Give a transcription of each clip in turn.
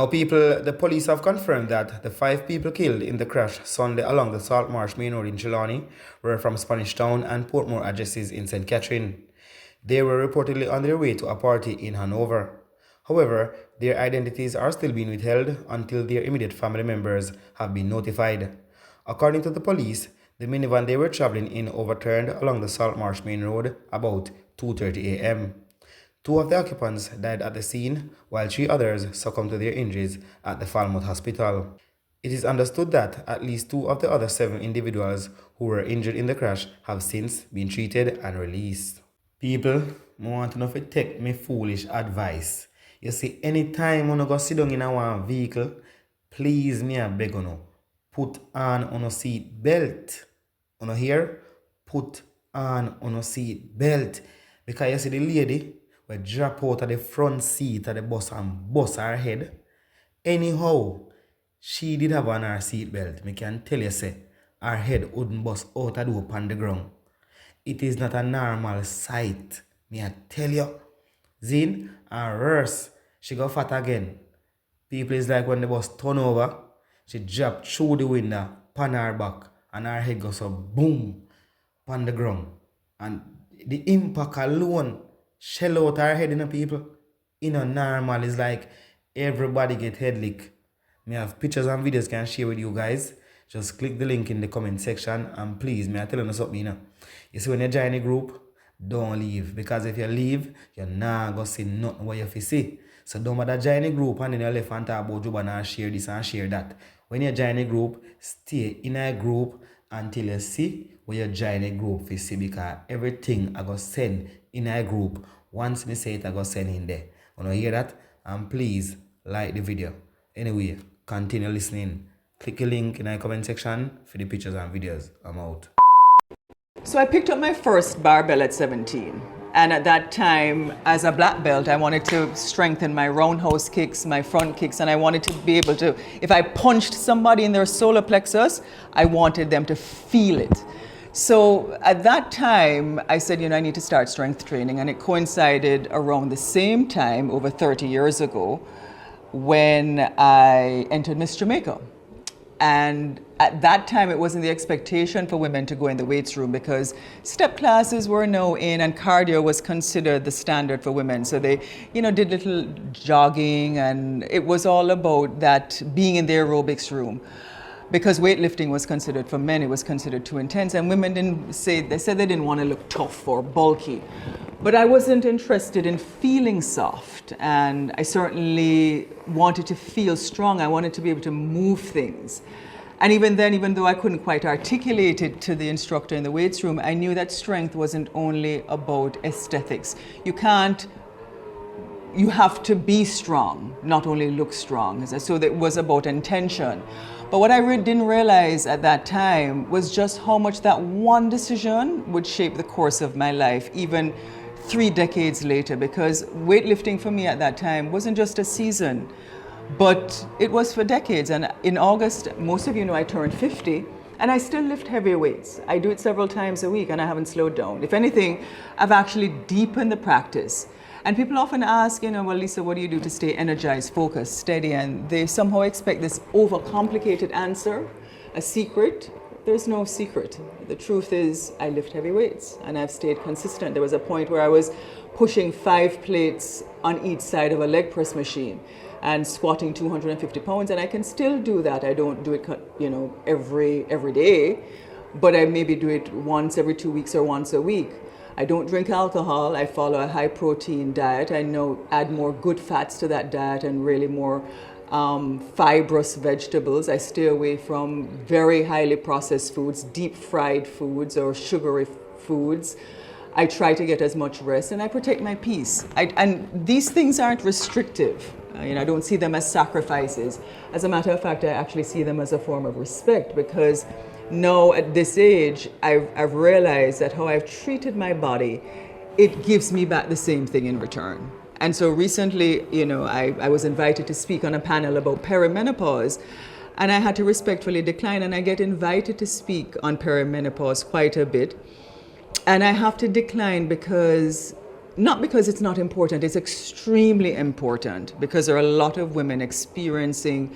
Now, people, the police have confirmed that the 5 people killed in the crash Sunday along the Salt Marsh Main Road in Trelawney were from Spanish Town and Portmore addresses in St. Catherine. They were reportedly on their way to a party in Hanover. However, their identities are still being withheld until their immediate family members have been notified. According to the police, the minivan they were traveling in overturned along the Salt Marsh Main Road about 2:30 a.m. 2 of the occupants died at the scene, while 3 others succumbed to their injuries at the Falmouth Hospital. It is understood that at least 2 of the other 7 individuals who were injured in the crash have since been treated and released. People, I want to know if you take me foolish advice. You see, anytime you go sit down in a vehicle, please me I beg you, put on a seat belt. You hear? Put on a seat belt. Because you see the lady will drop out of the front seat of the bus and bust her head. Anyhow, she did have on her seat belt. Me can tell you say, her head wouldn't bust out of the upon the ground. It is not a normal sight. Me I tell you. Zin, and worse, she got fat again. People is like when the bus turn over, she dropped through the window, pan her back, and her head goes so boom, on the ground. And the impact alone shell out her head in the people. Normal is like everybody get head lick. Me have pictures and videos can share with you guys. Just click the link in the comment section and please, me I tell you something, You see when you join a group, don't leave. Because if you leave, you're not going to see nothing what you have to see. So don't bother join a group and then you left and talk about you and share this and share that. When you join a group, stay in a group until you see what you join a group for see, because everything I go send in a group. Once me say it, I go send in there. When you hear that, and please like the video. Anyway, continue listening. Click the link in the comment section for the pictures and videos. I'm out. So I picked up my first barbell at 17. And at that time, as a black belt, I wanted to strengthen my roundhouse kicks, my front kicks, and I wanted to be able to, if I punched somebody in their solar plexus, I wanted them to feel it. So at that time, I said, I need to start strength training. And it coincided around the same time, over 30 years ago, when I entered Miss Jamaica. And at that time, it wasn't the expectation for women to go in the weights room because step classes were now in and cardio was considered the standard for women. So they, did little jogging, and it was all about that being in the aerobics room. Because weightlifting was considered, for men, it was considered too intense. And women they said they didn't want to look tough or bulky. But I wasn't interested in feeling soft. And I certainly wanted to feel strong. I wanted to be able to move things. And even then, even though I couldn't quite articulate it to the instructor in the weights room, I knew that strength wasn't only about aesthetics. You have to be strong, not only look strong. So that was about intention. But what I didn't realize at that time was just how much that one decision would shape the course of my life, even 3 decades later, because weightlifting for me at that time wasn't just a season, but it was for decades. And in August, most of you know I turned 50, and I still lift heavy weights. I do it several times a week, and I haven't slowed down. If anything, I've actually deepened the practice. And people often ask, well, Lisa, what do you do to stay energized, focused, steady? And they somehow expect this overcomplicated answer, a secret. There's no secret. The truth is I lift heavy weights and I've stayed consistent. There was a point where I was pushing 5 plates on each side of a leg press machine and squatting 250 pounds. And I can still do that. I don't do it, every day, but I maybe do it once every 2 weeks or once a week. I don't drink alcohol. I follow a high protein diet. I add more good fats to that diet and really more fibrous vegetables. I stay away from very highly processed foods, deep fried foods or sugary foods. I try to get as much rest and I protect my peace. And these things aren't restrictive. I don't see them as sacrifices. As a matter of fact, I actually see them as a form of respect, because now at this age, I've realized that how I've treated my body, it gives me back the same thing in return. And so recently, I was invited to speak on a panel about perimenopause, and I had to respectfully decline, and I get invited to speak on perimenopause quite a bit. And I have to decline because Not because it's not important, it's extremely important, because there are a lot of women experiencing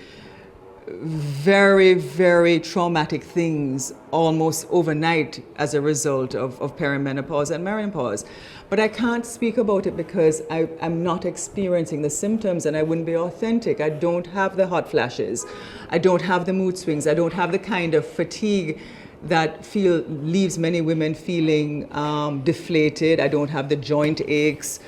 very, very traumatic things almost overnight as a result of perimenopause and menopause. But I can't speak about it because I'm not experiencing the symptoms, and I wouldn't be authentic. I don't have the hot flashes. I don't have the mood swings. I don't have the kind of fatigue that leaves many women feeling deflated. I don't have the joint aches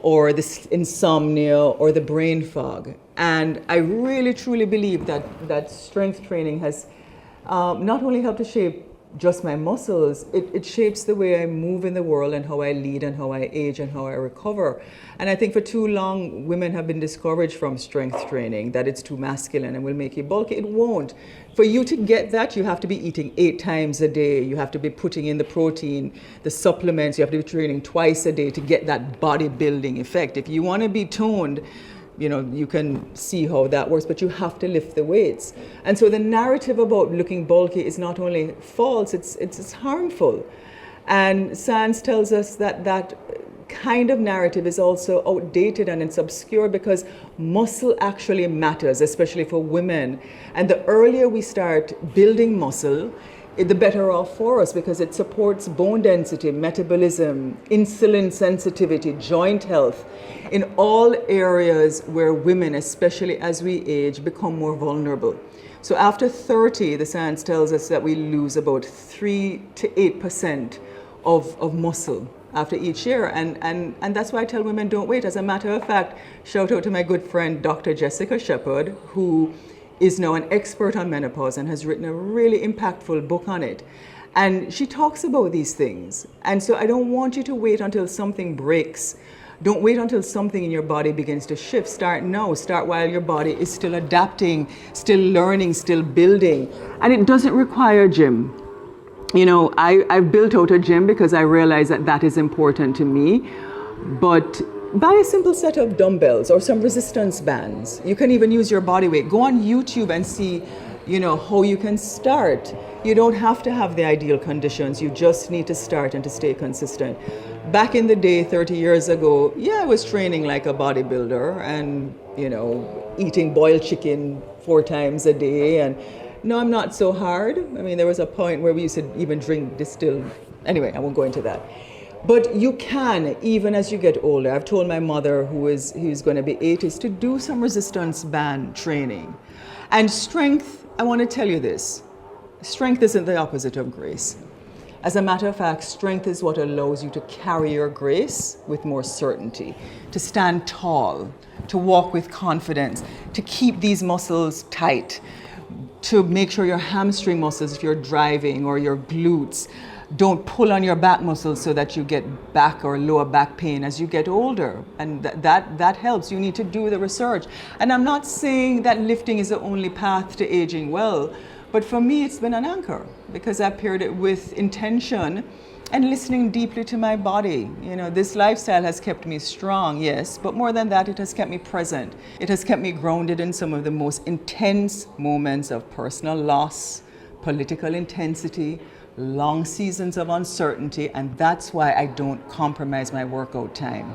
or the insomnia or the brain fog. And I really truly believe that strength training has not only helped to shape just my muscles, it shapes the way I move in the world and how I lead and how I age and how I recover. And I think for too long, women have been discouraged from strength training, that it's too masculine and will make you bulky. It won't. For you to get that, you have to be eating 8 times a day. You have to be putting in the protein, the supplements. You have to be training twice a day to get that bodybuilding effect. If you want to be toned, you can see how that works, but you have to lift the weights. And so the narrative about looking bulky is not only false, it's harmful. And science tells us that kind of narrative is also outdated and it's obscure, because muscle actually matters, especially for women. And the earlier we start building muscle, the better off for us, because it supports bone density, metabolism, insulin sensitivity, joint health, in all areas where women, especially as we age, become more vulnerable. So after 30, the science tells us that we lose about 3 to 8% of muscle after each year. And that's why I tell women, don't wait. As a matter of fact, shout out to my good friend, Dr. Jessica Shepard, who is now an expert on menopause and has written a really impactful book on it. And she talks about these things. And so I don't want you to wait until something breaks. Don't wait until something in your body begins to shift. Start now. Start while your body is still adapting, still learning, still building. And it doesn't require a gym. I've built out a gym because I realize that is important to me. But buy a simple set of dumbbells or some resistance bands. You can even use your body weight. Go on YouTube and see, how you can start. You don't have to have the ideal conditions. You just need to start and to stay consistent. Back in the day, 30 years ago, I was training like a bodybuilder and, eating boiled chicken 4 times a day. And no, I'm not so hard. I mean, there was a point where we used to even drink distilled. Anyway, I won't go into that. But you can, even as you get older. I've told my mother, who's going to be 80, to do some resistance band training. And strength, I want to tell you this. Strength isn't the opposite of grace. As a matter of fact, strength is what allows you to carry your grace with more certainty, to stand tall, to walk with confidence, to keep these muscles tight, to make sure your hamstring muscles, if you're driving, or your glutes, don't pull on your back muscles so that you get back or lower back pain as you get older. And that helps. You need to do the research. And I'm not saying that lifting is the only path to aging well, but for me it's been an anchor, because I paired it with intention and listening deeply to my body. This lifestyle has kept me strong, yes, but more than that, it has kept me present. It has kept me grounded in some of the most intense moments of personal loss, political intensity, long seasons of uncertainty, and that's why I don't compromise my workout time.